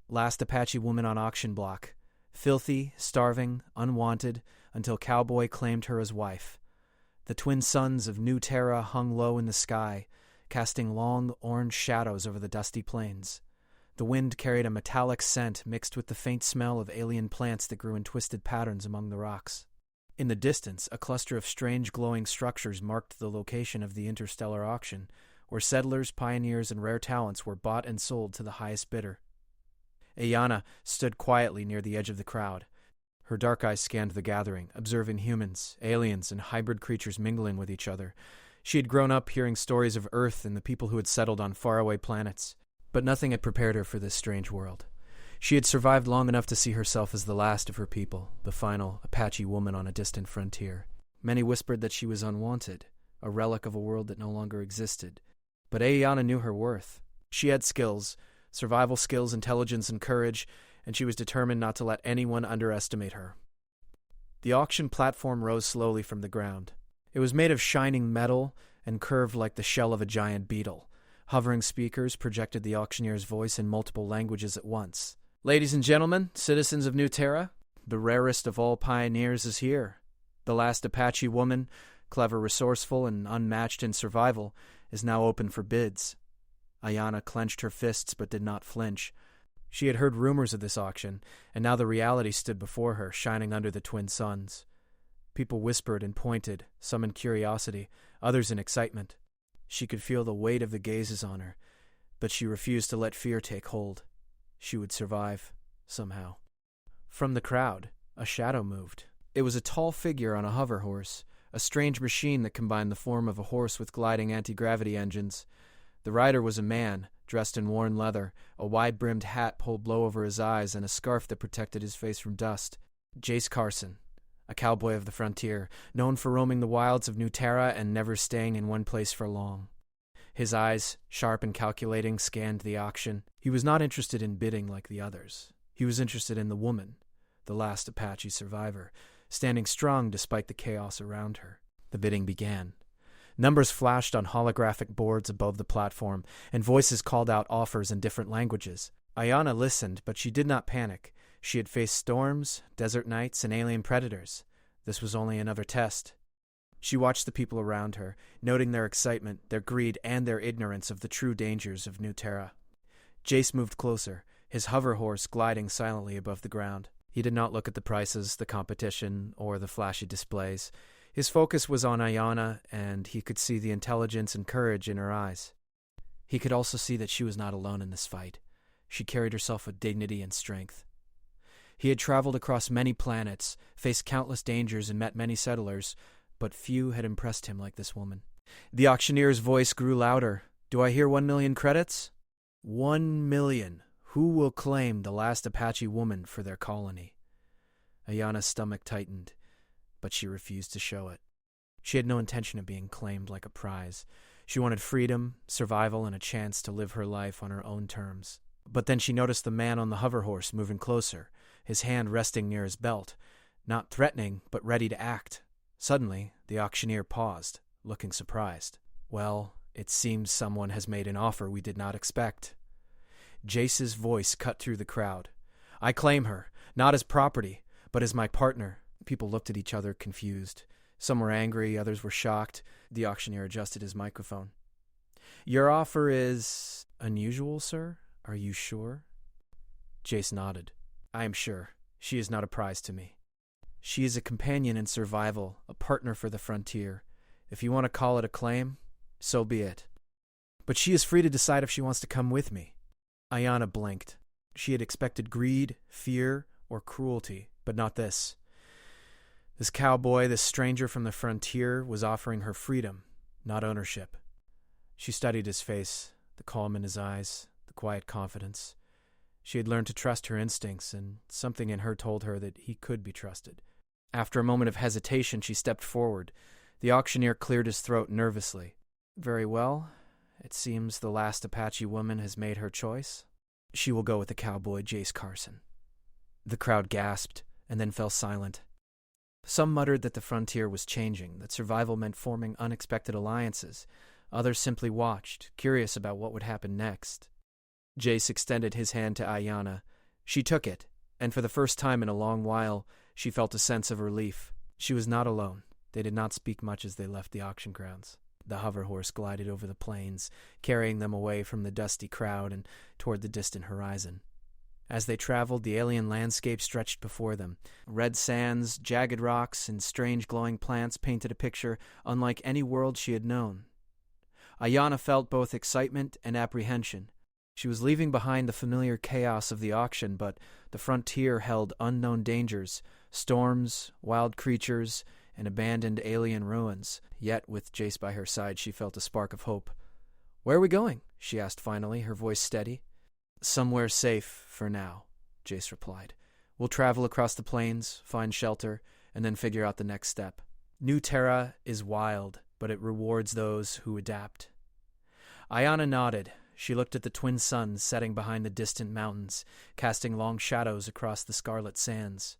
Last Apache woman on auction block. Filthy, starving, unwanted, until Cowboy claimed her as wife. The twin suns of New Terra hung low in the sky, casting long orange shadows over the dusty plains. The wind carried a metallic scent mixed with the faint smell of alien plants that grew in twisted patterns among the rocks. In the distance, a cluster of strange glowing structures marked the location of the interstellar auction, where settlers, pioneers, and rare talents were bought and sold to the highest bidder. Ayana stood quietly near the edge of the crowd. Her dark eyes scanned the gathering, observing humans, aliens, and hybrid creatures mingling with each other. She had grown up hearing stories of Earth and the people who had settled on faraway planets, but nothing had prepared her for this strange world. She had survived long enough to see herself as the last of her people, the final Apache woman on a distant frontier. Many whispered that she was unwanted, a relic of a world that no longer existed. But Ayana knew her worth. She had skills, survival skills, intelligence, and courage, and she was determined not to let anyone underestimate her. The auction platform rose slowly from the ground. It was made of shining metal and curved like the shell of a giant beetle. Hovering speakers projected the auctioneer's voice in multiple languages at once. Ladies and gentlemen, citizens of New Terra, the rarest of all pioneers is here. The last Apache woman, clever, resourceful, and unmatched in survival, is now open for bids. Ayana clenched her fists but did not flinch. She had heard rumors of this auction, and now the reality stood before her, shining under the twin suns. People whispered and pointed, some in curiosity, others in excitement. She could feel the weight of the gazes on her, but she refused to let fear take hold. She would survive, somehow. From the crowd, a shadow moved. It was a tall figure on a hover horse, a strange machine that combined the form of a horse with gliding anti-gravity engines. The rider was a man, dressed in worn leather, a wide-brimmed hat pulled low over his eyes, and a scarf that protected his face from dust. Jace Carson, a cowboy of the frontier, known for roaming the wilds of New Terra and never staying in one place for long. His eyes, sharp and calculating, scanned the auction. He was not interested in bidding like the others. He was interested in the woman, the last Apache survivor, standing strong despite the chaos around her. The bidding began. Numbers flashed on holographic boards above the platform, and voices called out offers in different languages. Ayana listened, but she did not panic. She had faced storms, desert nights, and alien predators. This was only another test. She watched the people around her, noting their excitement, their greed, and their ignorance of the true dangers of New Terra. Jace moved closer, his hover horse gliding silently above the ground. He did not look at the prices, the competition, or the flashy displays. His focus was on Ayana, and he could see the intelligence and courage in her eyes. He could also see that she was not alone in this fight. She carried herself with dignity and strength. He had traveled across many planets, faced countless dangers, and met many settlers, but few had impressed him like this woman. The auctioneer's voice grew louder. Do I hear 1 million credits? 1 million. Who will claim the last Apache woman for their colony? Ayana's stomach tightened, but she refused to show it. She had no intention of being claimed like a prize. She wanted freedom, survival, and a chance to live her life on her own terms. But then she noticed the man on the hover horse moving closer, his hand resting near his belt, not threatening, but ready to act. Suddenly, the auctioneer paused, looking surprised. Well, it seems someone has made an offer we did not expect. Jace's voice cut through the crowd. I claim her, not as property, but as my partner. People looked at each other, confused. Some were angry, others were shocked. The auctioneer adjusted his microphone. Your offer is unusual, sir? Are you sure? Jace nodded. I am sure. She is not a prize to me. She is a companion in survival, a partner for the frontier. If you want to call it a claim, so be it. But she is free to decide if she wants to come with me. Ayana blinked. She had expected greed, fear, or cruelty, but not this. This cowboy, this stranger from the frontier, was offering her freedom, not ownership. She studied his face, the calm in his eyes, the quiet confidence. She had learned to trust her instincts, and something in her told her that he could be trusted. After a moment of hesitation, she stepped forward. The auctioneer cleared his throat nervously. Very well. It seems the last Apache woman has made her choice. She will go with the cowboy, Jace Carson. The crowd gasped, and then fell silent. Some muttered that the frontier was changing, that survival meant forming unexpected alliances. Others simply watched, curious about what would happen next. Jace extended his hand to Ayana, She took it, and for the first time in a long while, she felt a sense of relief. She was not alone. They did not speak much as they left the auction grounds. The hover horse glided over the plains, carrying them away from the dusty crowd and toward the distant horizon. As they traveled, the alien landscape stretched before them. Red sands, jagged rocks, and strange glowing plants painted a picture unlike any world she had known. Ayanna felt both excitement and apprehension. She was leaving behind the familiar chaos of the auction, but the frontier held unknown dangers, storms, wild creatures, and abandoned alien ruins. Yet, with Jace by her side, she felt a spark of hope. "Where are we going?" she asked finally, her voice steady. "Somewhere safe, for now," Jace replied. "We'll travel across the plains, find shelter, and then figure out the next step. New Terra is wild, but it rewards those who adapt." Ayanna nodded. She looked at the twin suns setting behind the distant mountains, casting long shadows across the scarlet sands.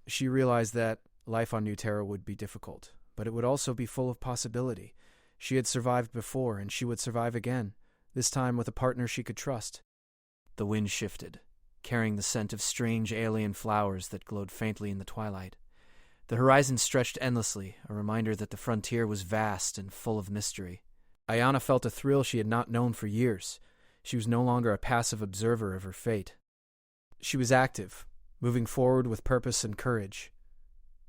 She realized that life on New Terra would be difficult, but it would also be full of possibility. She had survived before, and she would survive again, this time with a partner she could trust. The wind shifted, carrying the scent of strange alien flowers that glowed faintly in the twilight. The horizon stretched endlessly, a reminder that the frontier was vast and full of mystery. Ayanna felt a thrill she had not known for years. She was no longer a passive observer of her fate. She was active, moving forward with purpose and courage.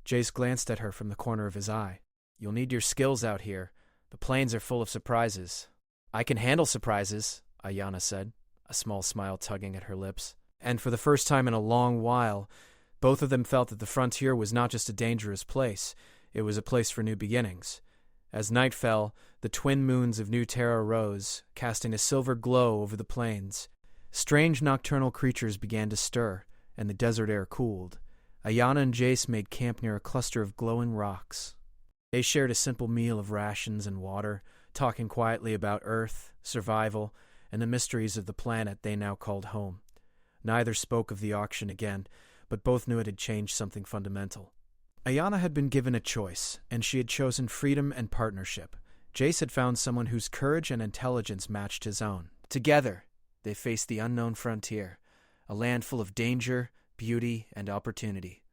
Jace glanced at her from the corner of his eye. "You'll need your skills out here. The plains are full of surprises." "I can handle surprises," Ayanna said, a small smile tugging at her lips. And for the first time in a long while, both of them felt that the frontier was not just a dangerous place, it was a place for new beginnings. As night fell, the twin moons of New Terra rose, casting a silver glow over the plains. Strange nocturnal creatures began to stir, and the desert air cooled. Ayanna and Jace made camp near a cluster of glowing rocks. They shared a simple meal of rations and water, talking quietly about Earth, survival, and the mysteries of the planet they now called home. Neither spoke of the auction again, but both knew it had changed something fundamental. Ayanna had been given a choice, and she had chosen freedom and partnership. Jace had found someone whose courage and intelligence matched his own. Together, they faced the unknown frontier, a land full of danger, beauty, and opportunity.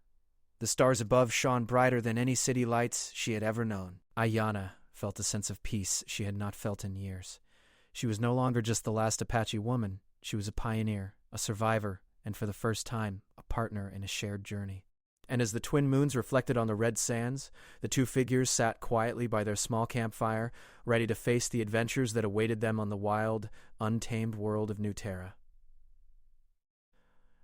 The stars above shone brighter than any city lights she had ever known. Ayanna felt a sense of peace she had not felt in years. She was no longer just the last Apache woman. She was a pioneer, a survivor, and for the first time, a partner in a shared journey. And as the twin moons reflected on the red sands, the two figures sat quietly by their small campfire, ready to face the adventures that awaited them on the wild, untamed world of New Terra.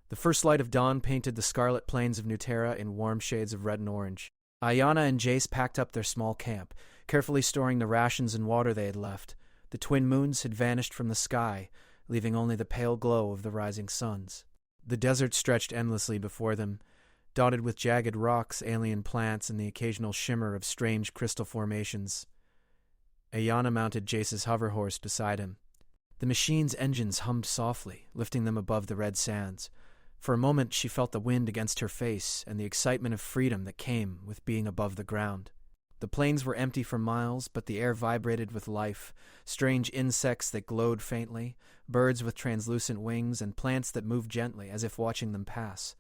The first light of dawn painted the scarlet plains of New Terra in warm shades of red and orange. Ayanna and Jace packed up their small camp, carefully storing the rations and water they had left. The twin moons had vanished from the sky, leaving only the pale glow of the rising suns. The desert stretched endlessly before them, dotted with jagged rocks, alien plants, and the occasional shimmer of strange crystal formations. Ayanna mounted Jace's hover horse beside him. The machine's engines hummed softly, lifting them above the red sands. For a moment she felt the wind against her face and the excitement of freedom that came with being above the ground. The plains were empty for miles, but the air vibrated with life, strange insects that glowed faintly, birds with translucent wings, and plants that moved gently as if watching them pass.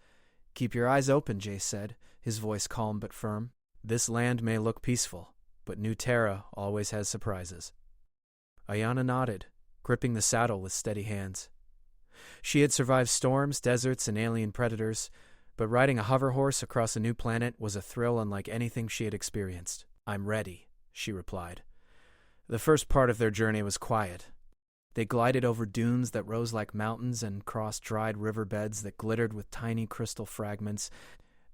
"Keep your eyes open," Jace said, his voice calm but firm. "This land may look peaceful, but New Terra always has surprises." Ayanna nodded, gripping the saddle with steady hands. She had survived storms, deserts, and alien predators, but riding a hover horse across a new planet was a thrill unlike anything she had experienced. "I'm ready," she replied. The first part of their journey was quiet. They glided over dunes that rose like mountains and crossed dried riverbeds that glittered with tiny crystal fragments.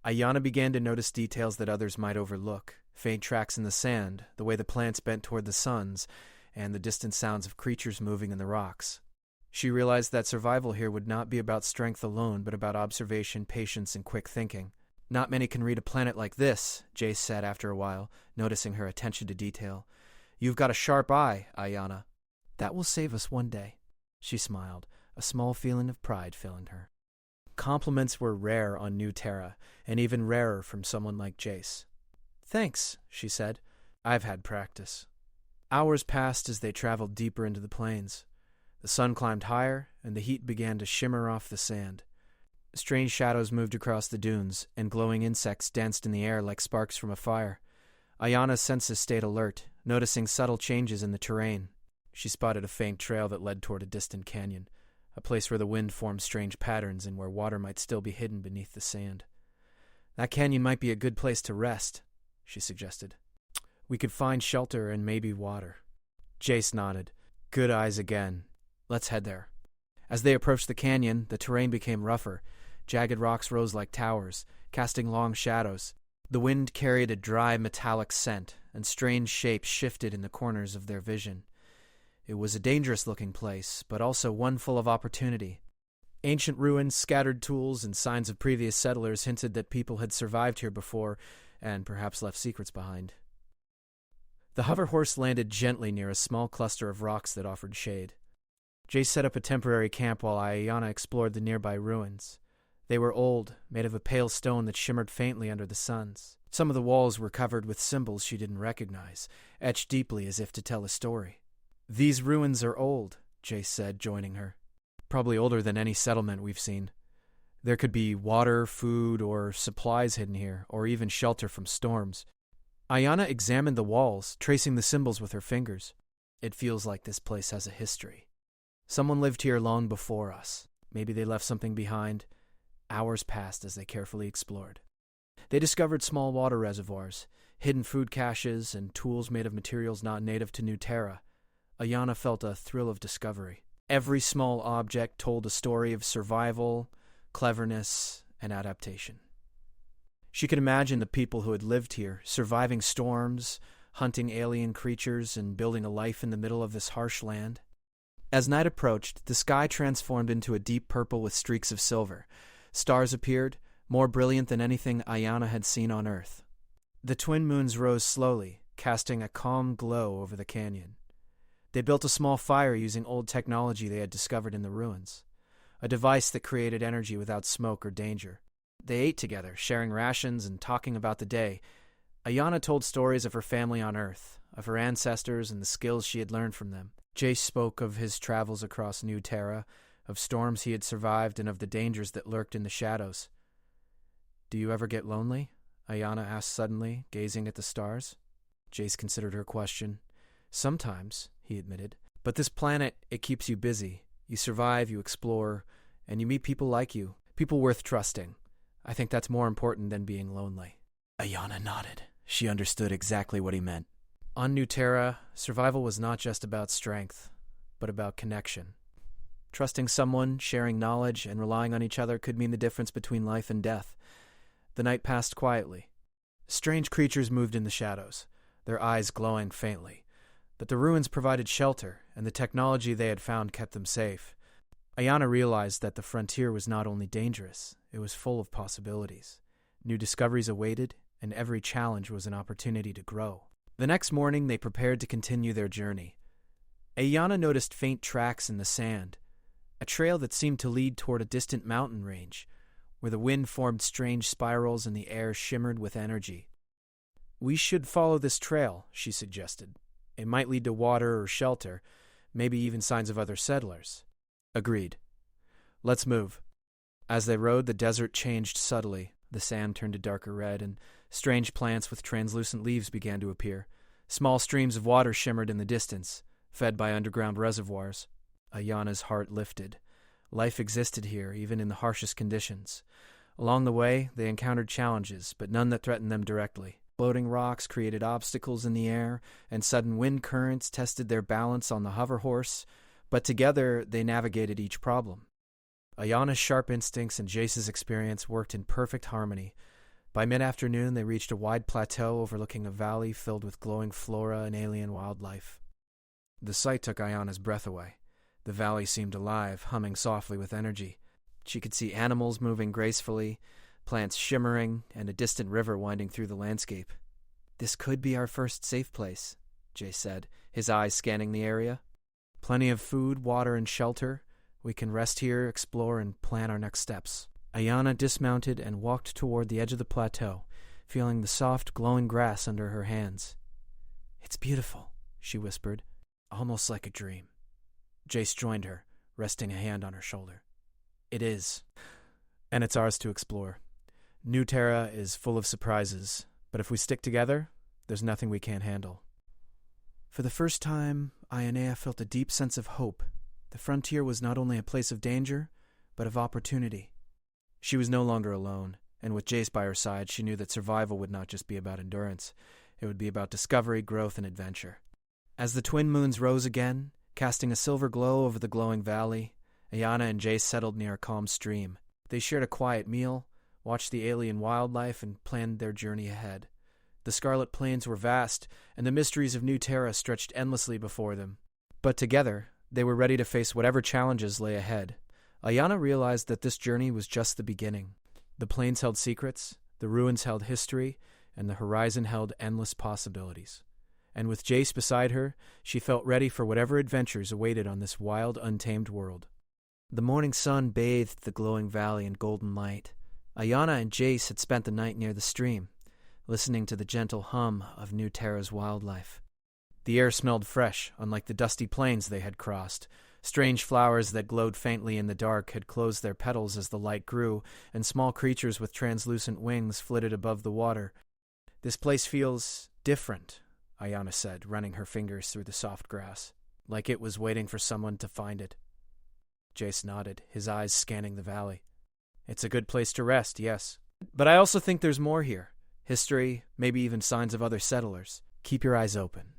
Ayanna began to notice details that others might overlook, faint tracks in the sand, the way the plants bent toward the suns, and the distant sounds of creatures moving in the rocks. She realized that survival here would not be about strength alone, but about observation, patience, and quick thinking. "Not many can read a planet like this," Jace said after a while, noticing her attention to detail. "You've got a sharp eye, Ayanna." "That will save us one day," she smiled, a small feeling of pride filling her. Compliments were rare on New Terra, and even rarer from someone like Jace. "Thanks," she said. "I've had practice." Hours passed as they traveled deeper into the plains. The sun climbed higher, and the heat began to shimmer off the sand. Strange shadows moved across the dunes, and glowing insects danced in the air like sparks from a fire. Ayana's senses stayed alert, noticing subtle changes in the terrain. She spotted a faint trail that led toward a distant canyon, a place where the wind formed strange patterns and where water might still be hidden beneath the sand. "That canyon might be a good place to rest," she suggested. "We could find shelter and maybe water." Jace nodded. "Good eyes again. Let's head there." As they approached the canyon, the terrain became rougher. Jagged rocks rose like towers, casting long shadows. The wind carried a dry, metallic scent, and strange shapes shifted in the corners of their vision. It was a dangerous-looking place, but also one full of opportunity. Ancient ruins, scattered tools, and signs of previous settlers hinted that people had survived here before, and perhaps left secrets behind. The hover horse landed gently near a small cluster of rocks that offered shade. Jace set up a temporary camp while Ayana explored the nearby ruins. They were old, made of a pale stone that shimmered faintly under the suns. Some of the walls were covered with symbols she didn't recognize, etched deeply as if to tell a story. "These ruins are old," Jace said, joining her. "Probably older than any settlement we've seen. There could be water, food, or supplies hidden here, or even shelter from storms." Ayana examined the walls, tracing the symbols with her fingers. "It feels like this place has a history. Someone lived here long before us. Maybe they left something behind." Hours passed as they carefully explored. They discovered small water reservoirs, hidden food caches, and tools made of materials not native to New Terra. Ayana felt a thrill of discovery. Every small object told a story of survival, cleverness, and adaptation. She could imagine the people who had lived here, surviving storms, hunting alien creatures, and building a life in the middle of this harsh land. As night approached, the sky transformed into a deep purple with streaks of silver. Stars appeared, more brilliant than anything Ayana had seen on Earth. The twin moons rose slowly, casting a calm glow over the canyon. They built a small fire using old technology they had discovered in the ruins, a device that created energy without smoke or danger. They ate together, sharing rations and talking about the day. Ayana told stories of her family on Earth, of her ancestors and the skills she had learned from them. Jace spoke of his travels across New Terra, of storms he had survived, and of the dangers that lurked in the shadows. "Do you ever get lonely?" Ayana asked suddenly, gazing at the stars. Jace considered her question. "Sometimes," he admitted. "But this planet, it keeps you busy. You survive, you explore, and you meet people like you, people worth trusting. I think that's more important than being lonely." Ayana nodded. She understood exactly what he meant. On New Terra, survival was not just about strength, but about connection. Trusting someone, sharing knowledge, and relying on each other could mean the difference between life and death. The night passed quietly. Strange creatures moved in the shadows, their eyes glowing faintly. But the ruins provided shelter, and the technology they had found kept them safe. Ayana realized that the frontier was not only dangerous, it was full of possibilities. New discoveries awaited, and every challenge was an opportunity to grow. The next morning, they prepared to continue their journey. Ayana noticed faint tracks in the sand, a trail that seemed to lead toward a distant mountain range, where the wind formed strange spirals and the air shimmered with energy. "We should follow this trail," she suggested. "It might lead to water or shelter, maybe even signs of other settlers." "Agreed. Let's move." As they rode, the desert changed subtly. The sand turned a darker red, and strange plants with translucent leaves began to appear. Small streams of water shimmered in the distance, fed by underground reservoirs. Ayana's heart lifted. Life existed here, even in the harshest conditions. Along the way, they encountered challenges, but none that threatened them directly. Floating rocks created obstacles in the air, and sudden wind currents tested their balance on the hover horse, but together they navigated each problem. Ayana's sharp instincts and Jace's experience worked in perfect harmony. By mid-afternoon, they reached a wide plateau overlooking a valley filled with glowing flora and alien wildlife. The sight took Ayana's breath away. The valley seemed alive, humming softly with energy. She could see animals moving gracefully, plants shimmering, and a distant river winding through the landscape. "This could be our first safe place," Jace said, his eyes scanning the area. "Plenty of food, water, and shelter. We can rest here, explore, and plan our next steps." Ayana dismounted and walked toward the edge of the plateau, feeling the soft, glowing grass under her hands. "It's beautiful," she whispered, "almost like a dream." Jace joined her, resting a hand on her shoulder. "It is." And it's ours to explore. New Terra is full of surprises, but if we stick together, there's nothing we can't handle. For the first time, Ionea felt a deep sense of hope. The frontier was not only a place of danger, but of opportunity. She was no longer alone, and with Jace by her side, she knew that survival would not just be about endurance. It would be about discovery, growth, and adventure. As the twin moons rose again, casting a silver glow over the glowing valley, Ayana and Jace settled near a calm stream. They shared a quiet meal, watched the alien wildlife, and planned their journey ahead. The Scarlet Plains were vast, and the mysteries of New Terra stretched endlessly before them. But together, they were ready to face whatever challenges lay ahead. Ayana realized that this journey was just the beginning. The plains held secrets, the ruins held history, and the horizon held endless possibilities. And with Jace beside her, she felt ready for whatever adventures awaited on this wild, untamed world. The morning sun bathed the glowing valley in golden light. Ayana and Jace had spent the night near the stream, listening to the gentle hum of New Terra's wildlife. The air smelled fresh, unlike the dusty plains they had crossed. Strange flowers that glowed faintly in the dark had closed their petals as the light grew, and small creatures with translucent wings flitted above the water. "This place feels different," Ayana said, running her fingers through the soft grass, like it was waiting for someone to find it. Jace nodded, his eyes scanning the valley. "It's a good place to rest, yes. But I also think there's more here. History, maybe even signs of other settlers. Keep your eyes open."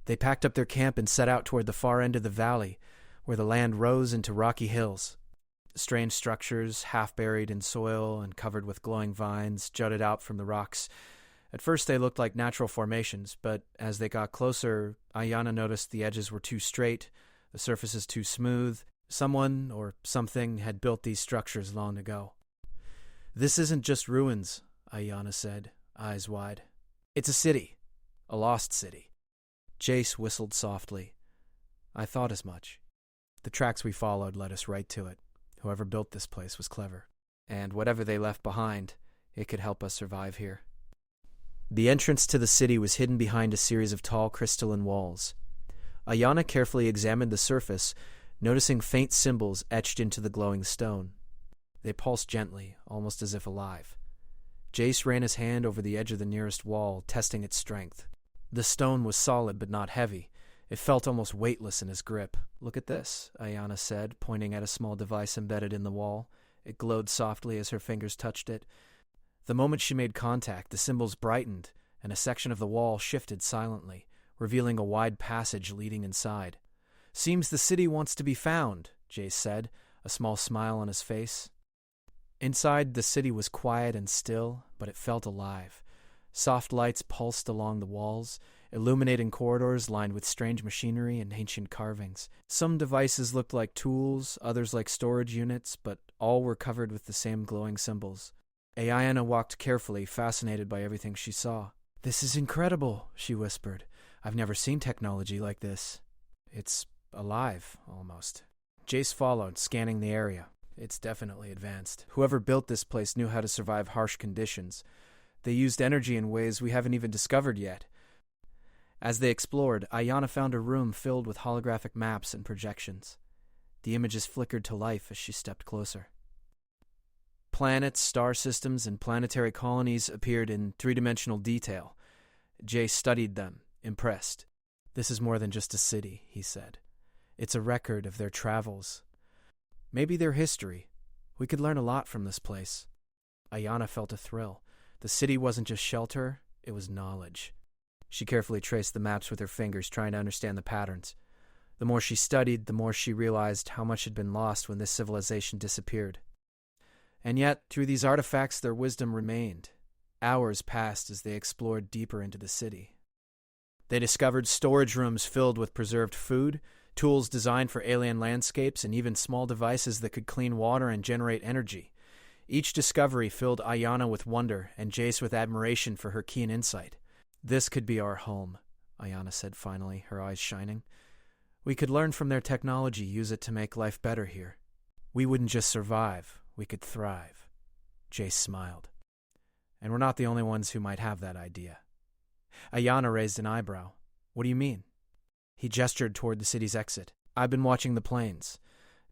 They packed up their camp and set out toward the far end of the valley, where the land rose into rocky hills. Strange structures, half buried in soil and covered with glowing vines, jutted out from the rocks. At first they looked like natural formations, but as they got closer, Ayana noticed the edges were too straight, the surfaces too smooth. Someone, or something, had built these structures long ago. "This isn't just ruins," Ayana said, eyes wide. "It's a city. A lost city." Jace whistled softly. "I thought as much. The tracks we followed led us right to it. Whoever built this place was clever. And whatever they left behind, it could help us survive here." The entrance to the city was hidden behind a series of tall crystalline walls. Ayana carefully examined the surface, noticing faint symbols etched into the glowing stone. They pulsed gently, almost as if alive. Jace ran his hand over the edge of the nearest wall, testing its strength. The stone was solid but not heavy. It felt almost weightless in his grip. "Look at this," Ayana said, pointing at a small device embedded in the wall. It glowed softly as her fingers touched it. The moment she made contact, the symbols brightened, and a section of the wall shifted silently, revealing a wide passage leading inside. "Seems the city wants to be found," Jace said, a small smile on his face. Inside, the city was quiet and still, but it felt alive. Soft lights pulsed along the walls, illuminating corridors lined with strange machinery and ancient carvings. Some devices looked like tools, others like storage units, but all were covered with the same glowing symbols. Ayana walked carefully, fascinated by everything she saw. "This is incredible," she whispered. "I've never seen technology like this. It's alive, almost." Jace followed, scanning the area. "It's definitely advanced. Whoever built this place knew how to survive harsh conditions. They used energy in ways we haven't even discovered yet." As they explored, Ayana found a room filled with holographic maps and projections. The images flickered to life as she stepped closer. Planets, star systems, and planetary colonies appeared in three-dimensional detail. Jace studied them, impressed. "This is more than just a city," he said. "It's a record of their travels. Maybe their history. We could learn a lot from this place." Ayana felt a thrill. The city wasn't just shelter, it was knowledge. She carefully traced the maps with her fingers, trying to understand the patterns. The more she studied, the more she realized how much had been lost when this civilization disappeared. And yet, through these artifacts, their wisdom remained. Hours passed as they explored deeper into the city. They discovered storage rooms filled with preserved food, tools designed for alien landscapes, and even small devices that could clean water and generate energy. Each discovery filled Ayana with wonder and Jace with admiration for her keen insight. "This could be our home," Ayana said finally, her eyes shining. "We could learn from their technology, use it to make life better here. We wouldn't just survive, we could thrive." Jace smiled. "And we're not the only ones who might have that idea." Ayana raised an eyebrow. "What do you mean?" He gestured toward the city's exit. "I've been watching the plains.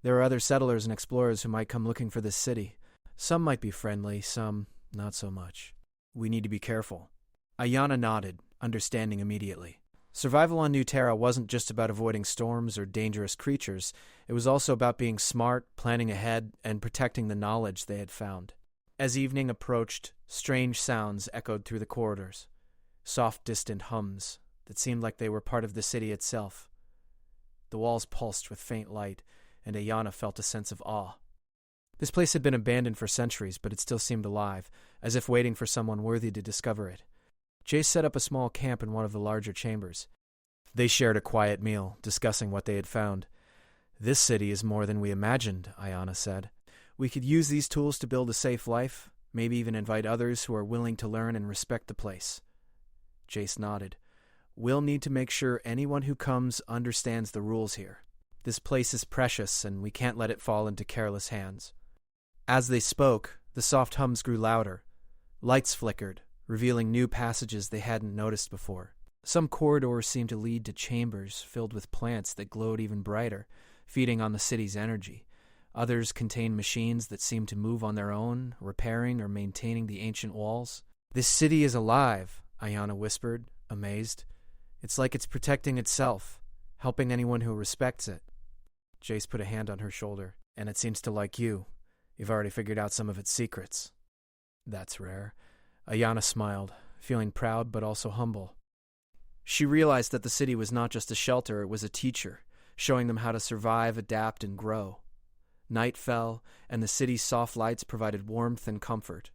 There are other settlers and explorers who might come looking for this city. Some might be friendly, some not so much. We need to be careful. Ayana nodded, understanding immediately. Survival on New Terra wasn't just about avoiding storms or dangerous creatures. It was also about being smart, planning ahead, and protecting the knowledge they had found. As evening approached, strange sounds echoed through the corridors. Soft, distant hums that seemed like they were part of the city itself. The walls pulsed with faint light, and Ayana felt a sense of awe. This place had been abandoned for centuries, but it still seemed alive, as if waiting for someone worthy to discover it. Jace set up a small camp in one of the larger chambers. They shared a quiet meal, discussing what they had found. "This city is more than we imagined," Ayana said. "We could use these tools to build a safe life, maybe even invite others who are willing to learn and respect the place." Jace nodded. "We'll need to make sure anyone who comes understands the rules here. This place is precious, and we can't let it fall into careless hands." As they spoke, the soft hums grew louder. Lights flickered, revealing new passages they hadn't noticed before. Some corridors seemed to lead to chambers filled with plants that glowed even brighter, feeding on the city's energy. Others contained machines that seemed to move on their own, repairing or maintaining the ancient walls. "This city is alive," Ayana whispered, amazed. "It's like it's protecting itself, helping anyone who respects it." Jace put a hand on her shoulder. "And it seems to like you. You've already figured out some of its secrets." "That's rare." Ayana smiled, feeling proud but also humble. She realized that the city was not just a shelter, it was a teacher, showing them how to survive, adapt, and grow. Night fell, and the city's soft lights provided warmth and comfort.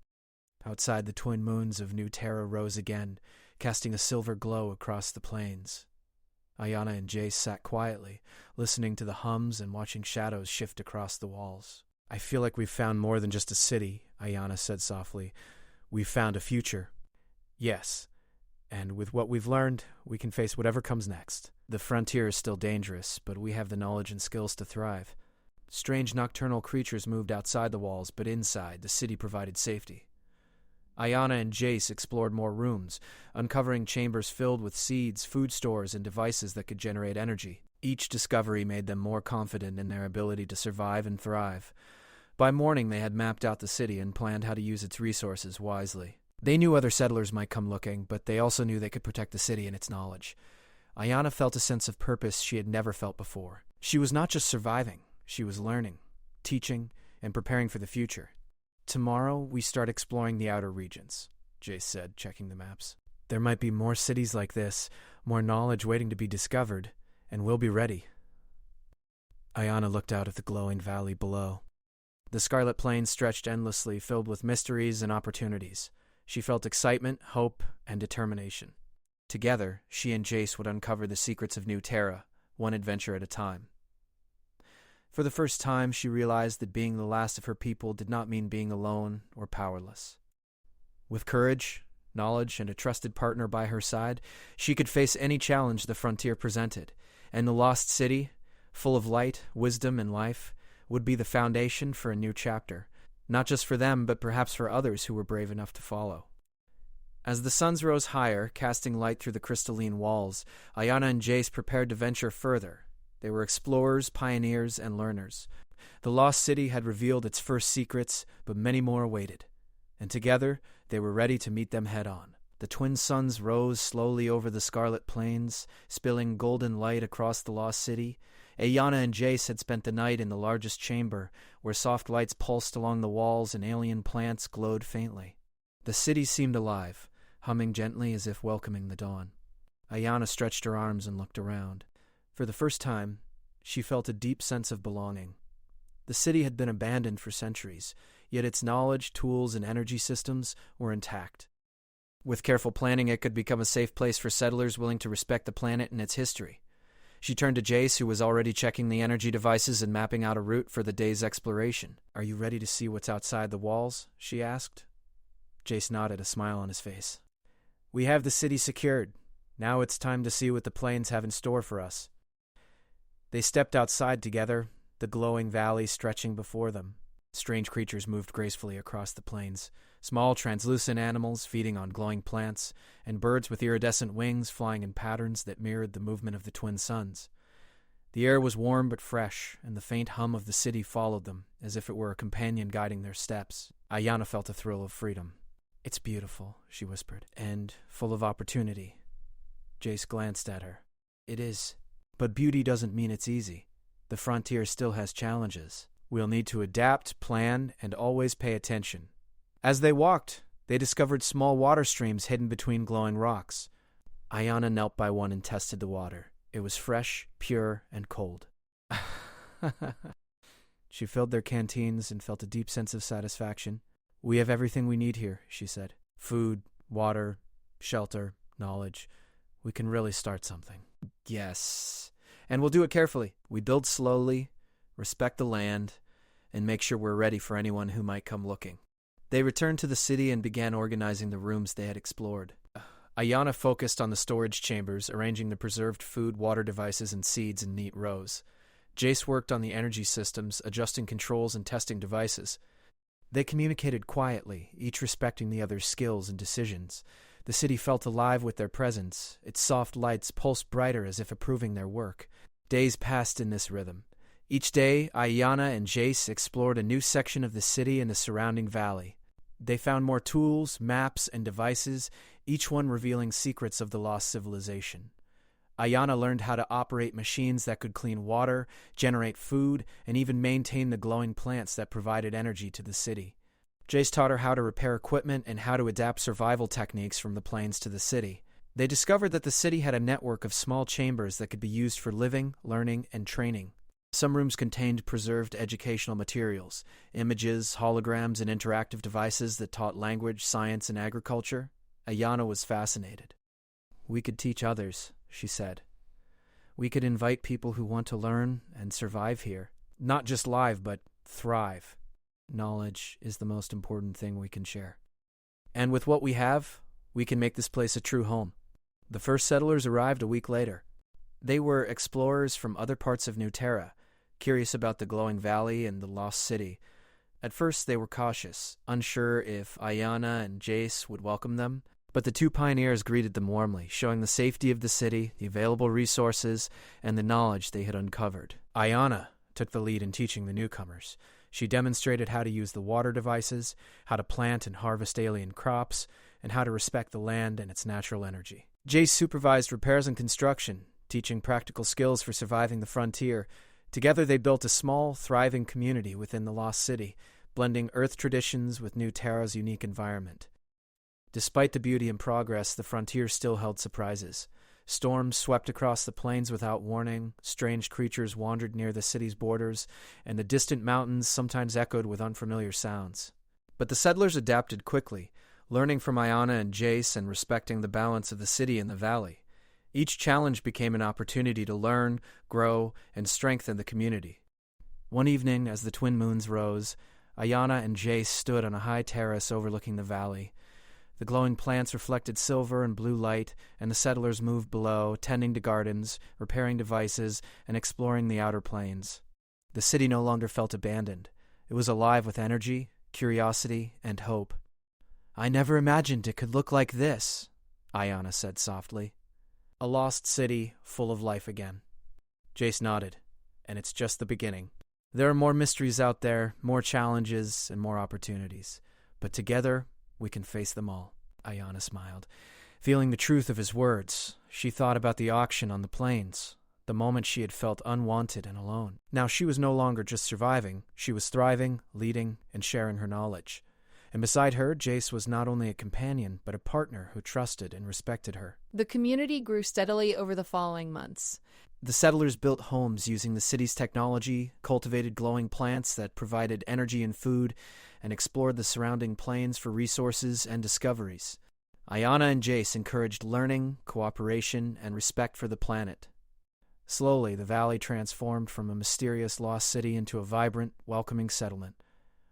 Outside, the twin moons of New Terra rose again, casting a silver glow across the plains. Ayana and Jace sat quietly, listening to the hums and watching shadows shift across the walls. "I feel like we've found more than just a city," Ayana said softly. "We've found a future." "Yes, and with what we've learned, we can face whatever comes next. The frontier is still dangerous, but we have the knowledge and skills to thrive." Strange nocturnal creatures moved outside the walls, but inside, the city provided safety. Ayana and Jace explored more rooms, uncovering chambers filled with seeds, food stores, and devices that could generate energy. Each discovery made them more confident in their ability to survive and thrive. By morning, they had mapped out the city and planned how to use its resources wisely. They knew other settlers might come looking, but they also knew they could protect the city and its knowledge. Ayana felt a sense of purpose she had never felt before. She was not just surviving, she was learning, teaching, and preparing for the future. "Tomorrow, we start exploring the outer regions," Jace said, checking the maps. "There might be more cities like this, more knowledge waiting to be discovered, and we'll be ready." Ayana looked out at the glowing valley below. The Scarlet Plains stretched endlessly, filled with mysteries and opportunities. She felt excitement, hope, and determination. Together, she and Jace would uncover the secrets of New Terra, one adventure at a time. For the first time, she realized that being the last of her people did not mean being alone or powerless. With courage, knowledge, and a trusted partner by her side, she could face any challenge the frontier presented, and the lost city, full of light, wisdom, and life, would be the foundation for a new chapter, not just for them, but perhaps for others who were brave enough to follow. As the suns rose higher, casting light through the crystalline walls, Ayana and Jace prepared to venture further. They were explorers, pioneers, and learners. The lost city had revealed its first secrets, but many more awaited. And together, they were ready to meet them head-on. The twin suns rose slowly over the Scarlet Plains, spilling golden light across the lost city. Ayana and Jace had spent the night in the largest chamber, where soft lights pulsed along the walls and alien plants glowed faintly. The city seemed alive, humming gently as if welcoming the dawn. Ayana stretched her arms and looked around. For the first time, she felt a deep sense of belonging. The city had been abandoned for centuries, yet its knowledge, tools, and energy systems were intact. With careful planning, it could become a safe place for settlers willing to respect the planet and its history. She turned to Jace, who was already checking the energy devices and mapping out a route for the day's exploration. "Are you ready to see what's outside the walls?" she asked. Jace nodded, a smile on his face. "We have the city secured. Now it's time to see what the plains have in store for us." They stepped outside together, the glowing valley stretching before them. Strange creatures moved gracefully across the plains. Small, translucent animals feeding on glowing plants, and birds with iridescent wings flying in patterns that mirrored the movement of the twin suns. The air was warm but fresh, and the faint hum of the city followed them, as if it were a companion guiding their steps. Ayana felt a thrill of freedom. "It's beautiful," she whispered, "and full of opportunity." Jace glanced at her. "It is. But beauty doesn't mean it's easy. The frontier still has challenges. We'll need to adapt, plan, and always pay attention." As they walked, they discovered small water streams hidden between glowing rocks. Ayana knelt by one and tested the water. It was fresh, pure, and cold. She filled their canteens and felt a deep sense of satisfaction. "We have everything we need here," she said. "Food, water, shelter, knowledge. We can really start something." "Yes. And we'll do it carefully. We build slowly, respect the land, and make sure we're ready for anyone who might come looking." They returned to the city and began organizing the rooms they had explored. Ayana focused on the storage chambers, arranging the preserved food, water devices, and seeds in neat rows. Jace worked on the energy systems, adjusting controls and testing devices. They communicated quietly, each respecting the other's skills and decisions. The city felt alive with their presence. Its soft lights pulsed brighter as if approving their work. Days passed in this rhythm. Each day, Ayana and Jace explored a new section of the city and the surrounding valley. They found more tools, maps, and devices, each one revealing secrets of the lost civilization. Ayana learned how to operate machines that could clean water, generate food, and even maintain the glowing plants that provided energy to the city. Jace taught her how to repair equipment and how to adapt survival techniques from the plains to the city. They discovered that the city had a network of small chambers that could be used for living, learning, and training. Some rooms contained preserved educational materials, images, holograms, and interactive devices that taught language, science, and agriculture. Ayana was fascinated. "We could teach others," she said. "We could invite people who want to learn and survive here. Not just live, but thrive. Knowledge is the most important thing we can share. And with what we have, we can make this place a true home." The first settlers arrived a week later. They were explorers from other parts of New Terra, curious about the glowing valley and the lost city. At first they were cautious, unsure if Ayana and Jace would welcome them, but the two pioneers greeted them warmly, showing the safety of the city, the available resources, and the knowledge they had uncovered. Ayana took the lead in teaching the newcomers. She demonstrated how to use the water devices, how to plant and harvest alien crops, and how to respect the land and its natural energy. Jace supervised repairs and construction, teaching practical skills for surviving the frontier. Together they built a small, thriving community within the lost city, blending Earth traditions with New Terra's unique environment. Despite the beauty and progress, the frontier still held surprises. Storms swept across the plains without warning, strange creatures wandered near the city's borders, and the distant mountains sometimes echoed with unfamiliar sounds. But the settlers adapted quickly, learning from Ayana and Jace and respecting the balance of the city and the valley. Each challenge became an opportunity to learn, grow, and strengthen the community. One evening, as the twin moons rose, Ayana and Jace stood on a high terrace overlooking the valley. The glowing plants reflected silver and blue light, and the settlers moved below, tending to gardens, repairing devices, and exploring the outer plains. The city no longer felt abandoned. It was alive with energy, curiosity, and hope. "I never imagined it could look like this," Ayana said softly. "A lost city, full of life again." Jace nodded, "And it's just the beginning. There are more mysteries out there, more challenges, and more opportunities. But together, we can face them all." Ayana smiled. Feeling the truth of his words, she thought about the auction on the plains, the moment she had felt unwanted and alone. Now she was no longer just surviving, she was thriving, leading, and sharing her knowledge. And beside her, Jace was not only a companion, but a partner who trusted and respected her. The community grew steadily over the following months. The settlers built homes using the city's technology, cultivated glowing plants that provided energy and food, and explored the surrounding plains for resources and discoveries. Ayana and Jace encouraged learning, cooperation, and respect for the planet. Slowly, the valley transformed from a mysterious lost city into a vibrant, welcoming settlement.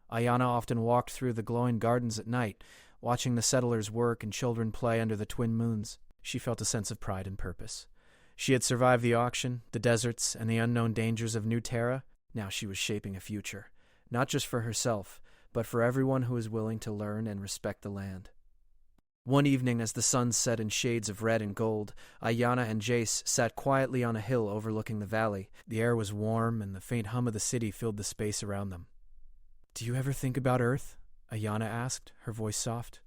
Ayana often walked through the glowing gardens at night, watching the settlers work and children play under the twin moons. She felt a sense of pride and purpose. She had survived the auction, the deserts, and the unknown dangers of New Terra. Now she was shaping a future, not just for herself, but for everyone who was willing to learn and respect the land. One evening, as the sun set in shades of red and gold, Ayanna and Jace sat quietly on a hill overlooking the valley. The air was warm, and the faint hum of the city filled the space around them. "Do you ever think about Earth?" Ayanna asked, her voice soft.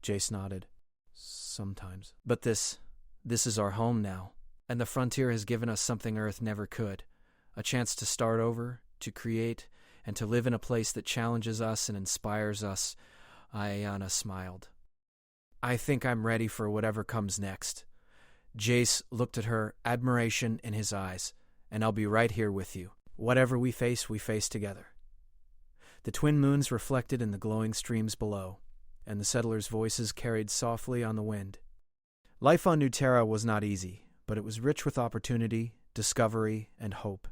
Jace nodded. "Sometimes. But this is our home now, and the frontier has given us something Earth never could. A chance to start over, to create, and to live in a place that challenges us and inspires us." Ayanna smiled. "I think I'm ready for whatever comes next." Jace looked at her, admiration in his eyes. "And I'll be right here with you. Whatever we face together." The twin moons reflected in the glowing streams below, and the settlers' voices carried softly on the wind. Life on New Terra was not easy, but it was rich with opportunity, discovery, and hope.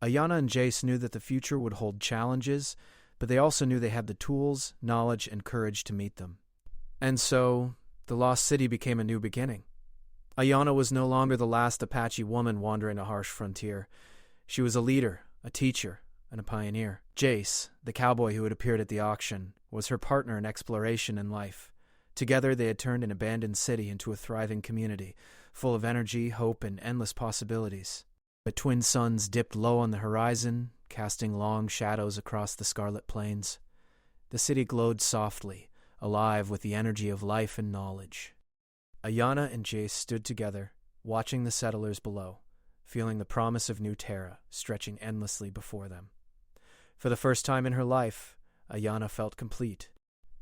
Ayanna and Jace knew that the future would hold challenges, but they also knew they had the tools, knowledge, and courage to meet them. And so, the Lost City became a new beginning. Ayanna was no longer the last Apache woman wandering a harsh frontier. She was a leader, a teacher, and a pioneer. Jace, the cowboy who had appeared at the auction, was her partner in exploration and life. Together they had turned an abandoned city into a thriving community, full of energy, hope, and endless possibilities. The twin suns dipped low on the horizon, casting long shadows across the scarlet plains. The city glowed softly, alive with the energy of life and knowledge. Ayanna and Jace stood together, watching the settlers below, feeling the promise of New Terra stretching endlessly before them. For the first time in her life, Ayanna felt complete.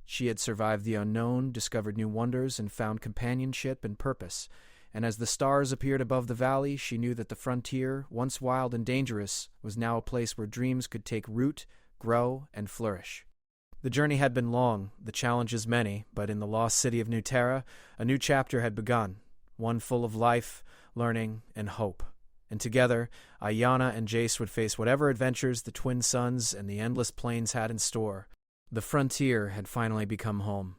She had survived the unknown, discovered new wonders, and found companionship and purpose. And as the stars appeared above the valley, she knew that the frontier, once wild and dangerous, was now a place where dreams could take root, grow, and flourish. The journey had been long, the challenges many, but in the lost city of New Terra, a new chapter had begun, one full of life, learning, and hope. And together, Ayanna and Jace would face whatever adventures the twin suns and the endless plains had in store. The frontier had finally become home.